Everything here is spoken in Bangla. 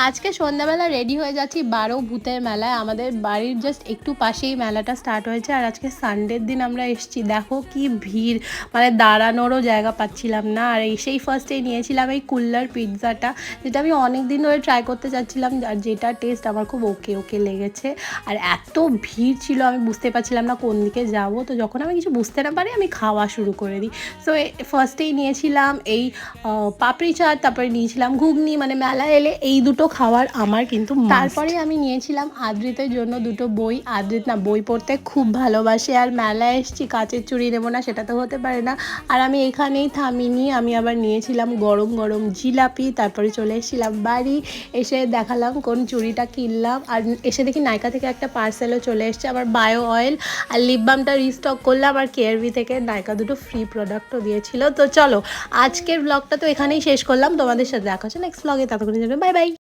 আজকে সন্ধ্যাবেলা রেডি হয়ে যাচ্ছি 12 ভূতের মেলায়। আমাদের বাড়ির জাস্ট একটু পাশেই মেলাটা স্টার্ট হয়েছে। আর আজকে সানডের দিন আমরা এসেছি। দেখো কি ভিড়, মানে দাঁড়ানোরও জায়গা পাচ্ছিলাম না। আর সেই ফার্স্টেই নিয়েছিলাম এই কুল্লার পিৎজাটা, যেটা আমি অনেক দিন ধরে ট্রাই করতে চাচ্ছিলাম, আর যেটা টেস্ট আমার খুব ওকে ওকে লেগেছে। আর এত ভিড় ছিল আমি বুঝতে পারছিলাম না কোন দিকে যাব। তো যখন আমি কিছু বুঝতে না পারি আমি খাওয়া শুরু করে দিই। সো ফার্স্টেই নিয়েছিলাম এই পাপড়ি চাট, তারপরে নিয়েছিলাম ঘুগনি। মানে মেলা এলে এই দুটো খাওয়ার আমার কিন্তু। তারপরে আমি নিয়েছিলাম আদ্রিতের জন্য দুটো বই। আদ্রিত না বই পড়তে খুব ভালোবাসে, আর মেলায় এসেছি কাচের চুড়ি নেবো না সেটা তো হতে পারে না। আর আমি এখানেই থামিনি, আমি আবার নিয়েছিলাম গরম গরম জিলাপি। তারপরে চলে এসেছিলাম বাড়ি, এসে দেখালাম কোন চুড়িটা কিনলাম। আর এসে দেখি নাইকা থেকে একটা পার্সেলও চলে এসছে, আবার বায়ো অয়েল আর লিপ বামটা রিস্টক করলাম। আর কেয়ারবি থেকে নাইকা দুটো ফ্রি প্রোডাক্টও দিয়েছিল। তো চলো আজকের ব্লগটা তো এখানেই শেষ করলাম, তোমাদের সাথে দেখা হচ্ছে নেক্সট ব্লগে। ততক্ষণের জন্য বাই বাই।